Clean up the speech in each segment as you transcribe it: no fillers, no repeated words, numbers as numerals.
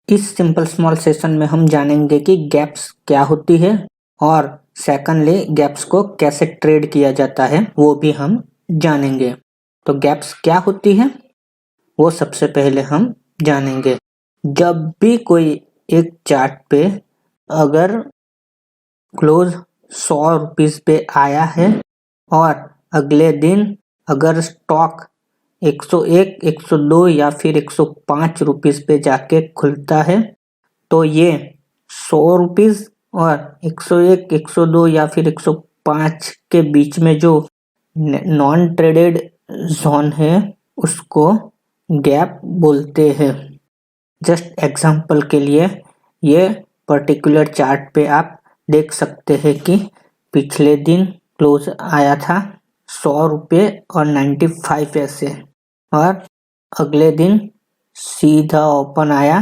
इस simple small session में हम जानेंगे कि गैप्स क्या होती है और सेकंडली गैप्स को कैसे ट्रेड किया जाता है वो भी हम जानेंगे। तो गैप्स क्या होती है वो सबसे पहले हम जानेंगे। जब भी कोई एक चार्ट पे अगर क्लोज 100 रुपीज पे आया है और अगले दिन अगर स्टॉक 101, 102 या फिर 105 रुपीज पे जाके खुलता है तो ये 100 रुपीज और 101, 102 या फिर 105 के बीच में जो नॉन ट्रेडेड जोन है उसको गैप बोलते हैं। जस्ट एग्जांपल के लिए ये पर्टिकुलर चार्ट पे आप देख सकते हैं कि पिछले दिन क्लोज आया था 100 रुपये और 95 पैसे और अगले दिन सीधा ओपन आया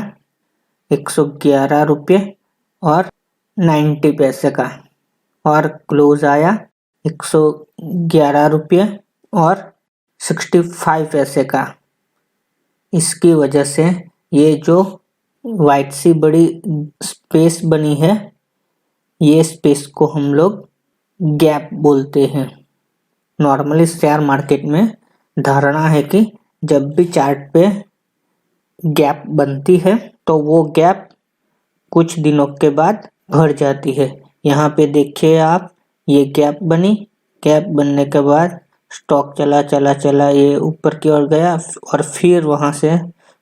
111 रुपये और 90 पैसे का और क्लोज आया 111 रुपये और 65 पैसे का। इसकी वजह से ये जो वाइट सी बड़ी स्पेस बनी है ये स्पेस को हम लोग गैप बोलते हैं। नॉर्मली शेयर मार्केट में धारणा है कि जब भी चार्ट पे गैप बनती है तो वो गैप कुछ दिनों के बाद भर जाती है। यहाँ पे देखिए आप, ये गैप बनी, गैप बनने के बाद स्टॉक चला ये ऊपर की ओर गया और फिर वहाँ से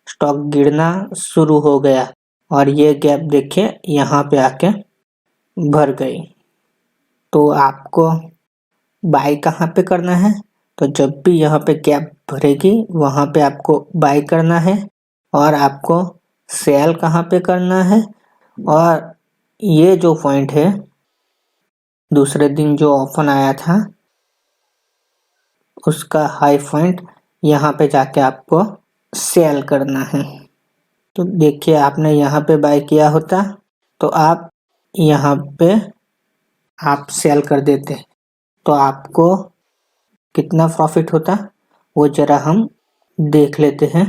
स्टॉक गिरना शुरू हो गया और ये गैप देखिए यहाँ पे आके भर गई। तो आपको बाय कहाँ पे करना है? तो जब भी यहाँ पे गैप भरेगी वहाँ पे आपको बाय करना है और आपको सेल कहाँ पे करना है। और ये जो पॉइंट है दूसरे दिन जो ओपन आया था उसका हाई पॉइंट यहाँ पे जाके आपको सेल करना है। तो देखिए आपने यहाँ पे बाय किया होता तो आप यहाँ पे आप सेल कर देते तो आपको कितना प्रॉफिट होता वो जरा हम देख लेते हैं।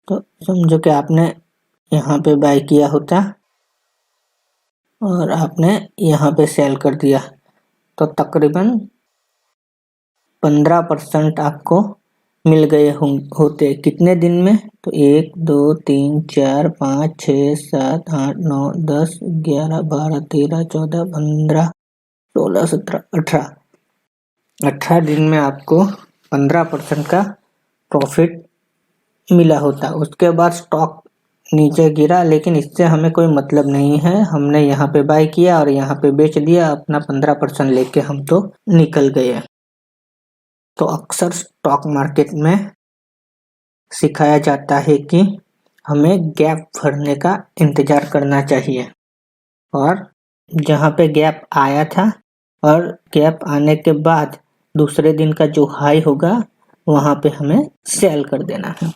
तो समझो कि आपने यहाँ पे बाय किया होता और आपने यहाँ पे सेल कर दिया तो तकरीबन 15% आपको मिल गए होते कितने दिन में? तो 1, 2, 3, 4, 5, 6, 7, 8, 9, 10, 11, 12, 13, 14, 15, 16, 17, 18 दिन में आपको 15% का प्रॉफिट मिला होता। उसके बाद स्टॉक नीचे गिरा लेकिन इससे हमें कोई मतलब नहीं है, हमने यहाँ पे बाय किया और यहाँ पे बेच दिया, अपना 15% लेके हम तो निकल गए। तो अक्सर स्टॉक मार्केट में सिखाया जाता है कि हमें गैप भरने का इंतज़ार करना चाहिए और जहाँ पे गैप आया था और गैप आने के बाद दूसरे दिन का जो हाई होगा वहाँ पे हमें सेल कर देना है।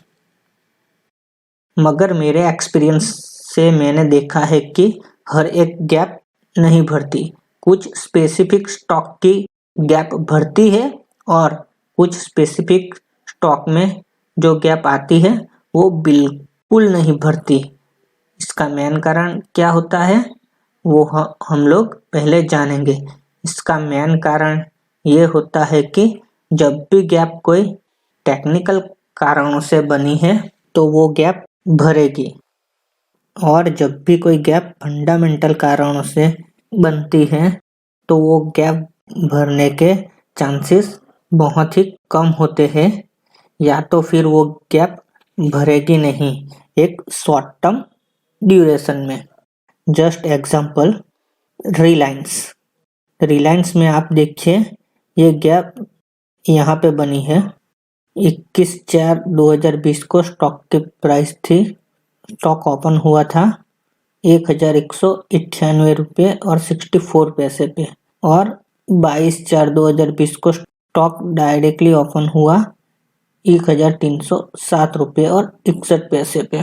मगर मेरे एक्सपीरियंस से मैंने देखा है कि हर एक गैप नहीं भरती, कुछ स्पेसिफिक स्टॉक की गैप भरती है और कुछ स्पेसिफिक स्टॉक में जो गैप आती है वो बिल्कुल नहीं भरती। इसका मेन कारण क्या होता है वो हम लोग पहले जानेंगे। इसका मेन कारण ये होता है कि जब भी गैप कोई टेक्निकल कारणों से बनी है तो वो गैप भरेगी और जब भी कोई गैप फंडामेंटल कारणों से बनती है तो वो गैप भरने के चांसेस बहुत ही कम होते हैं या तो फिर वो गैप भरेगी नहीं एक शॉर्ट टर्म ड्यूरेशन में। जस्ट एग्जांपल रिलायंस में आप देखिए ये गैप यहाँ पे बनी है 21/4/2020 को स्टॉक की प्राइस थी, स्टॉक ओपन हुआ था 1198 रुपये और 64 पैसे पे और 22/4/2020 को स्टॉक डायरेक्टली ओपन हुआ 1307 रुपये और 61 पैसे पे।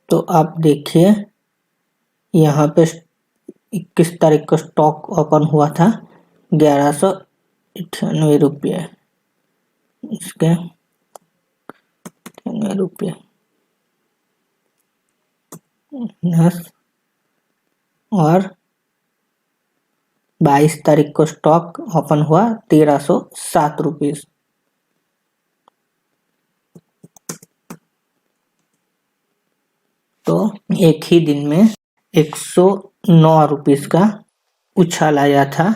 तो आप देखिए यहाँ पे 21 तारीख को स्टॉक ओपन हुआ था 1198 रुपये, इसके 98 रुपये और 22 तारीख को स्टॉक ओपन हुआ 1307 रुपीज। तो एक ही दिन में 109 रुपीज का उछाल आया था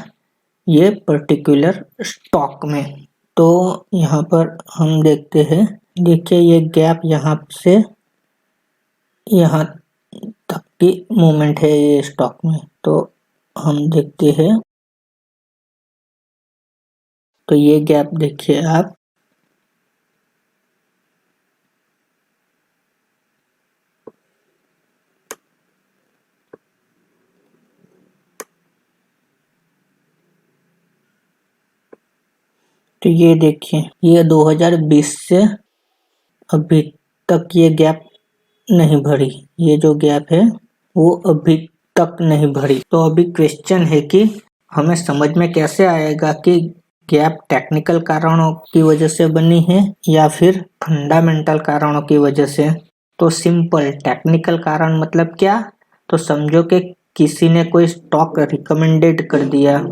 ये पर्टिकुलर स्टॉक में। तो यहाँ पर हम देखते हैं, देखिए ये गैप यहाँ से यहाँ तक की मूवमेंट है ये स्टॉक में। तो हम देखते हैं, तो ये गैप देखिए आप, तो ये देखिए ये 2020 से अभी तक ये गैप नहीं भरी, ये जो गैप है वो अभी तक नहीं भरी। तो अभी क्वेश्चन है कि हमें समझ में कैसे आएगा कि गैप टेक्निकल कारणों की वजह से बनी है या फिर फंडामेंटल कारणों की वजह से। तो सिंपल, टेक्निकल कारण मतलब क्या, तो समझो कि किसी ने कोई स्टॉक रिकमेंडेड कर दिया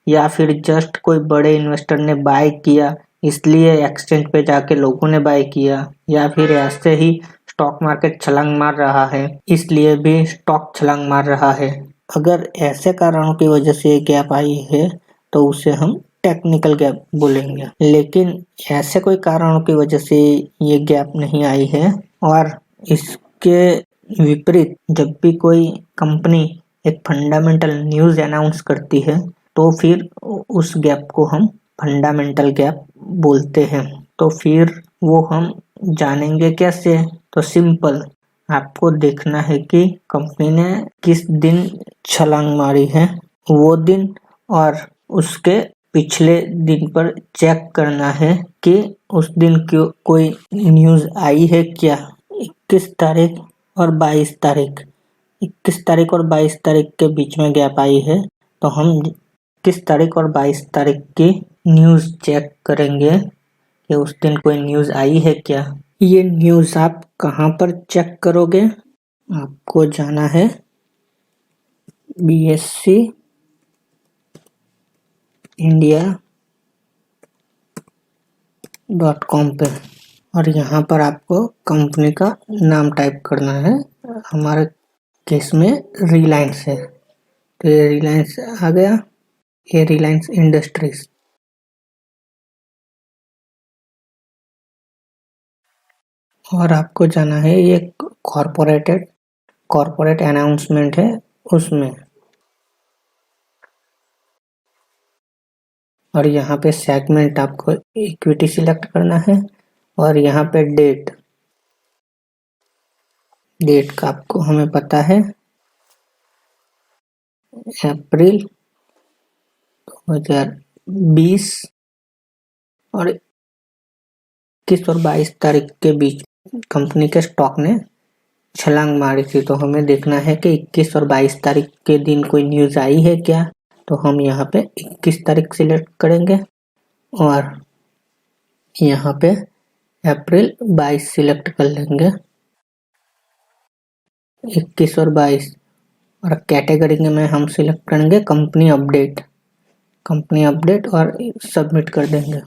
या फिर जस्ट कोई बड़े इन्वेस्टर ने बाय किया इसलिए एक्सचेंज पे जाके लोगों ने बाय किया, या फिर ऐसे ही स्टॉक मार्केट छलांग मार रहा है इसलिए भी स्टॉक छलांग मार रहा है। अगर ऐसे कारणों की वजह से गैप आई है तो उसे हम टेक्निकल गैप बोलेंगे। लेकिन ऐसे कोई कारणों की वजह से ये गैप नहीं आई है और इसके विपरीत जब भी कोई कंपनी एक फंडामेंटल न्यूज़ अनाउंस करती है तो फिर उस गैप को हम फंडामेंटल गैप बोलते हैं। तो फिर वो हम जानेंगे कैसे, तो सिंपल, आपको देखना है कि कंपनी ने किस दिन छलांग मारी है वो दिन, और उसके पिछले दिन पर चेक करना है कि उस दिन क्यों कोई न्यूज़ आई है क्या। 21 तारीख और 22 तारीख, 21 तारीख और 22 तारीख के बीच में गैप आई है तो हम 21 तारीख और 22 तारीख की न्यूज़ चेक करेंगे कि उस दिन कोई न्यूज़ आई है क्या। ये न्यूज़ आप कहाँ पर चेक करोगे, आपको जाना है BSE India.com पे, और यहाँ पर आपको कंपनी का नाम टाइप करना है। हमारे केस में रिलायंस है तो ये रिलायंस आ गया, ये रिलायंस इंडस्ट्रीज। और आपको जाना है ये कॉर्पोरेट अनाउंसमेंट है उसमें, और यहाँ पे सेगमेंट आपको इक्विटी सिलेक्ट करना है और यहाँ पे डेट का आपको हमें पता है अप्रैल 2020 और 21 और 22 तारीख के बीच कंपनी के स्टॉक ने छलांग मारी थी। तो हमें देखना है कि 21 और 22 तारीख के दिन कोई न्यूज़ आई है क्या। तो हम यहाँ पे 21 तारीख सिलेक्ट करेंगे और यहाँ पे अप्रैल 22 सिलेक्ट कर लेंगे, 21 और 22, और कैटेगरी में हम सिलेक्ट करेंगे कंपनी अपडेट और सबमिट कर देंगे।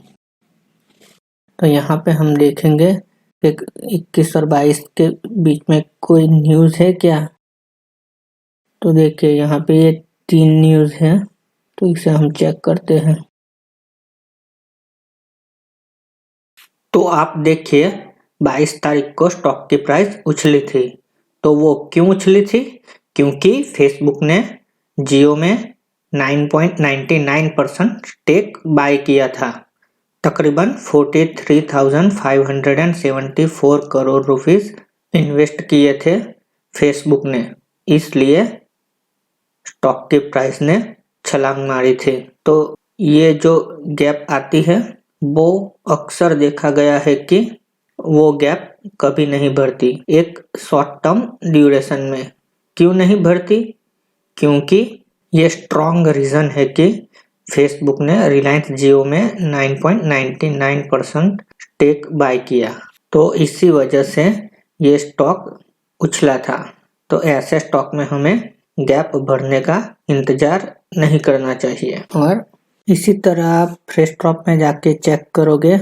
तो यहाँ पे हम देखेंगे कि 21 और 22 के बीच में कोई न्यूज़ है क्या। तो देखिए यहाँ पे ये 3 न्यूज़ है तो इसे हम चेक करते हैं। तो आप देखिए 22 तारीख को स्टॉक की प्राइस उछली थी, तो वो क्यों उछली थी, क्योंकि फेसबुक ने जियो में 9.99% स्टेक बाय किया था। तकरीबन 43,574 करोड़ रुपीस इन्वेस्ट किए थे फेसबुक ने, इसलिए स्टॉक की प्राइस ने छलांग मारी थी। तो ये जो गैप आती है वो अक्सर देखा गया है कि वो गैप कभी नहीं भरती एक शॉर्ट टर्म ड्यूरेशन में। क्यों नहीं भरती, क्योंकि ये स्ट्रॉन्ग रीज़न है कि फेसबुक ने रिलायंस जियो में 9.99% स्टेक बाय किया, तो इसी वजह से ये स्टॉक उछला था। तो ऐसे स्टॉक में हमें गैप भरने का इंतजार नहीं करना चाहिए। और इसी तरह आप फ्रीस्टॉक में जाके चेक करोगे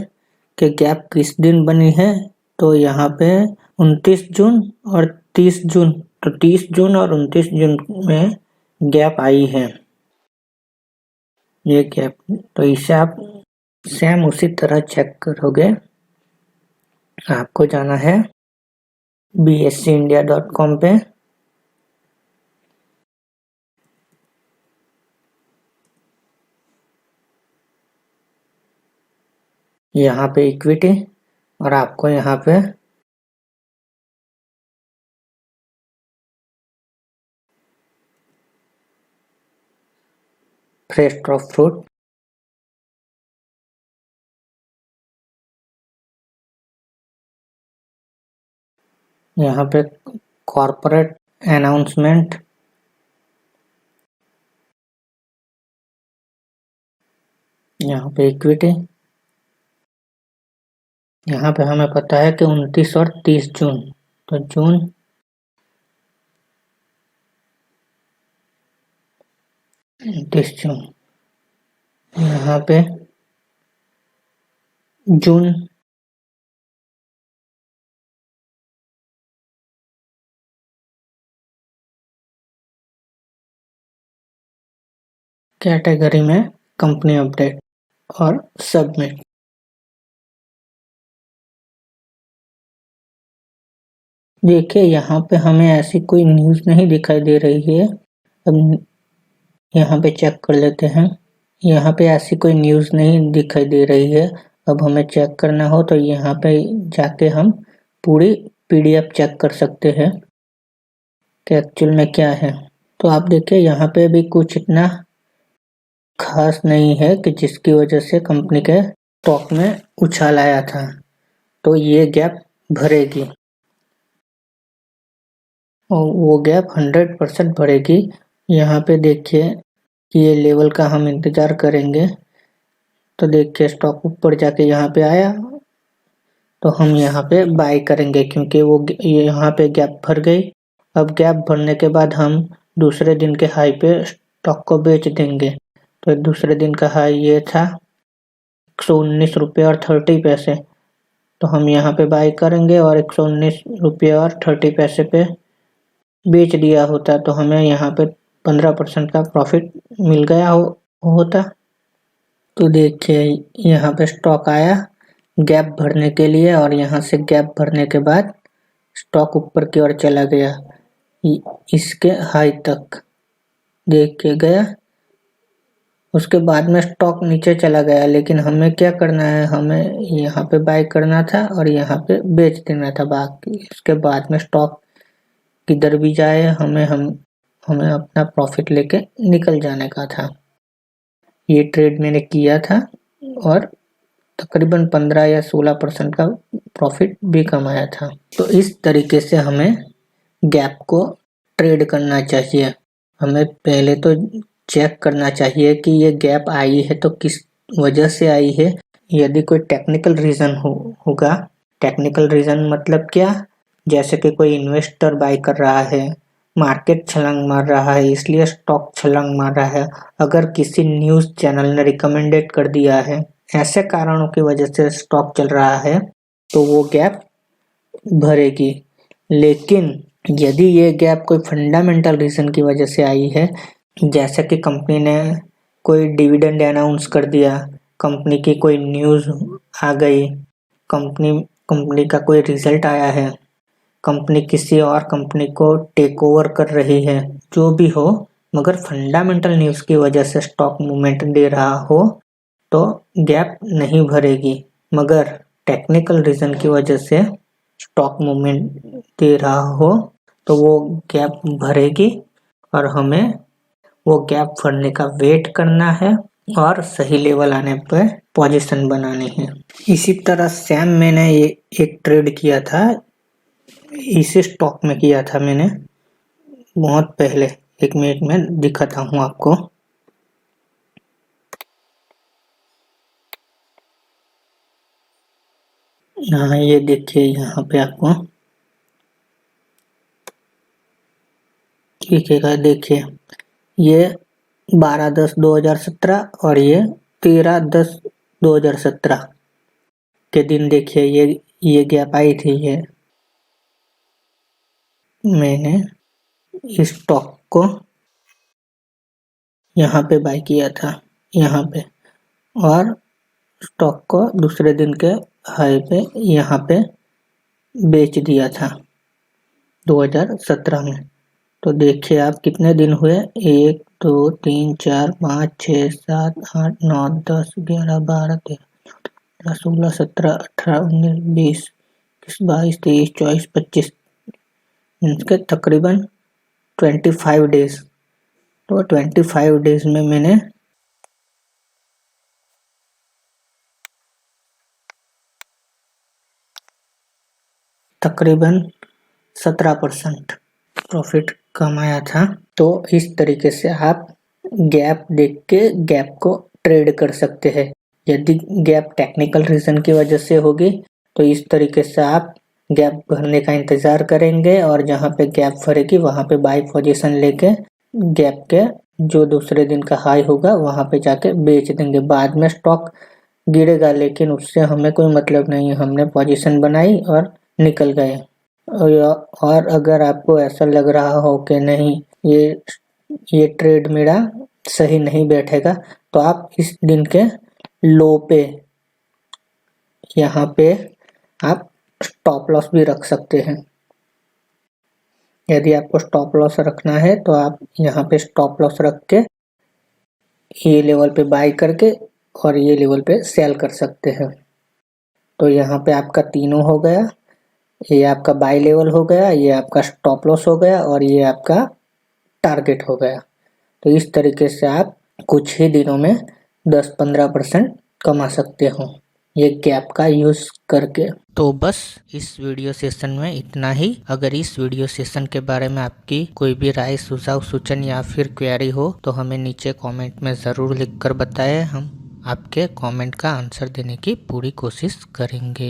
कि गैप किस दिन बनी है, तो यहाँ पे 29 जून और 30 जून, तो 30 जून और 29 जून में गैप आई है ये गैप। तो इसे आप सेम उसी तरह चेक करोगे। आपको जाना है bscindia.com पे, यहाँ पे इक्विटी, और आपको यहाँ पे फ्रेश ड्रॉप फ्रूट, यहाँ पे कॉर्पोरेट अनाउंसमेंट, यहाँ पे इक्विटी, यहाँ पे हमें पता है कि 29 और 30 जून, तो जून 29 जून, यहाँ पे जून कैटेगरी में कंपनी अपडेट और सबमिट। देखिए यहाँ पे हमें ऐसी कोई न्यूज़ नहीं दिखाई दे रही है। अब यहाँ पे चेक कर लेते हैं। यहाँ पे ऐसी कोई न्यूज़ नहीं दिखाई दे रही है। अब हमें चेक करना हो तो यहाँ पे जाके हम पूरी पीडीएफ चेक कर सकते हैं कि एक्चुअल में क्या है। तो आप देखिए यहाँ पे भी कुछ इतना खास नहीं है कि जिसकी वजह से कंपनी के स्टॉक में उछाल आया था, तो ये गैप भरेगी और वो गैप 100% भरेगी। यहाँ पे देखिए कि ये लेवल का हम इंतज़ार करेंगे। तो देखिए स्टॉक ऊपर जाके यहाँ पे आया, तो हम यहाँ पे बाय करेंगे क्योंकि वो यहाँ पे गैप भर गई। अब गैप भरने के बाद हम दूसरे दिन के हाई पे स्टॉक को बेच देंगे। तो दूसरे दिन का हाई ये था 119 रुपये और 30 पैसे, तो हम यहाँ पे बाय करेंगे और 119 रुपये और 30 पैसे पे बेच दिया होता तो हमें यहाँ पे 15% का प्रॉफिट मिल गया होता। तो देखिए यहाँ पे स्टॉक आया गैप भरने के लिए और यहाँ से गैप भरने के बाद स्टॉक ऊपर की ओर चला गया इसके हाई तक देख के गया। उसके बाद में स्टॉक नीचे चला गया, लेकिन हमें क्या करना है, हमें यहाँ पे बाय करना था और यहाँ पे बेच देना था बाकी। इसके बाद में स्टॉक किधर भी जाए हमें अपना प्रॉफिट लेके निकल जाने का था। ये ट्रेड मैंने किया था और तकरीबन 15 या 16% का प्रॉफिट भी कमाया था। तो इस तरीके से हमें गैप को ट्रेड करना चाहिए। हमें पहले तो चेक करना चाहिए कि ये गैप आई है तो किस वजह से आई है। यदि कोई टेक्निकल रीज़न होगा, टेक्निकल रीज़न मतलब क्या, जैसे कि कोई इन्वेस्टर बाय कर रहा है, मार्केट छलांग मार रहा है इसलिए स्टॉक छलांग मार रहा है, अगर किसी न्यूज़ चैनल ने रिकमेंडेड कर दिया है, ऐसे कारणों की वजह से स्टॉक चल रहा है तो वो गैप भरेगी। लेकिन यदि ये गैप कोई फंडामेंटल रीज़न की वजह से आई है, जैसे कि कंपनी ने कोई डिविडेंड अनाउंस कर दिया, कंपनी की कोई न्यूज़ आ गई, कंपनी का कोई रिजल्ट आया है, कंपनी किसी और कंपनी को टेक ओवर कर रही है, जो भी हो, मगर फंडामेंटल न्यूज़ की वजह से स्टॉक मूवमेंट दे रहा हो तो गैप नहीं भरेगी। मगर टेक्निकल रीज़न की वजह से स्टॉक मूवमेंट दे रहा हो तो वो गैप भरेगी और हमें वो गैप भरने का वेट करना है और सही लेवल आने पर पोजीशन बनानी है। इसी तरह सेम मैंने ये एक ट्रेड किया था, इसी स्टॉक में किया था मैंने बहुत पहले। एक मिनट में दिखाता हूँ आपको। हाँ ये देखिए यहाँ पे आपको दिखेगा। देखिए ये 12/10/2017 और ये 13/10/2017 के दिन देखिए ये गैप आई थी। ये मैंने इस स्टॉक को यहाँ पे बाय किया था, यहाँ पे, और स्टॉक को दूसरे दिन के हाई पे यहाँ पे बेच दिया था 2017 में। तो देखिए आप कितने दिन हुए, 1 2 3 4 5 6 7 8 9 10 11 12 13 16 17 18 19 20 22 23 24 25 इनके तकरीबन 25 डेज। तो 25 डेज में मैंने तकरीबन 17% प्रॉफिट कमाया था। तो इस तरीके से आप गैप देख के गैप को ट्रेड कर सकते हैं। यदि गैप टेक्निकल रीजन की वजह से होगी तो इस तरीके से आप गैप भरने का इंतजार करेंगे और जहां पे गैप भरेगी वहां पे बाय पोजीशन लेके गैप के जो दूसरे दिन का हाई होगा वहां पे जाके बेच देंगे। बाद में स्टॉक गिरेगा लेकिन उससे हमें कोई मतलब नहीं है, हमने पोजीशन बनाई और निकल गए। और अगर आपको ऐसा लग रहा हो कि नहीं ये ट्रेड मेरा सही नहीं बैठेगा तो आप इस दिन के लो पे यहाँ पे आप स्टॉप लॉस भी रख सकते हैं। यदि आपको स्टॉप लॉस रखना है तो आप यहाँ पे स्टॉप लॉस रख के ये लेवल पे बाय करके और ये लेवल पे सेल कर सकते हैं। तो यहाँ पे आपका तीनों हो गया, ये आपका बाय लेवल हो गया, ये आपका स्टॉप लॉस हो गया और ये आपका टारगेट हो गया। तो इस तरीके से आप कुछ ही दिनों में 10-15% कमा सकते हो ये गैप का यूज करके। तो बस इस वीडियो सेशन में इतना ही। अगर इस वीडियो सेशन के बारे में आपकी कोई भी राय, सुझाव, सूचन या फिर क्वेरी हो तो हमें नीचे कमेंट में ज़रूर लिखकर बताएं। हम आपके कमेंट का आंसर देने की पूरी कोशिश करेंगे।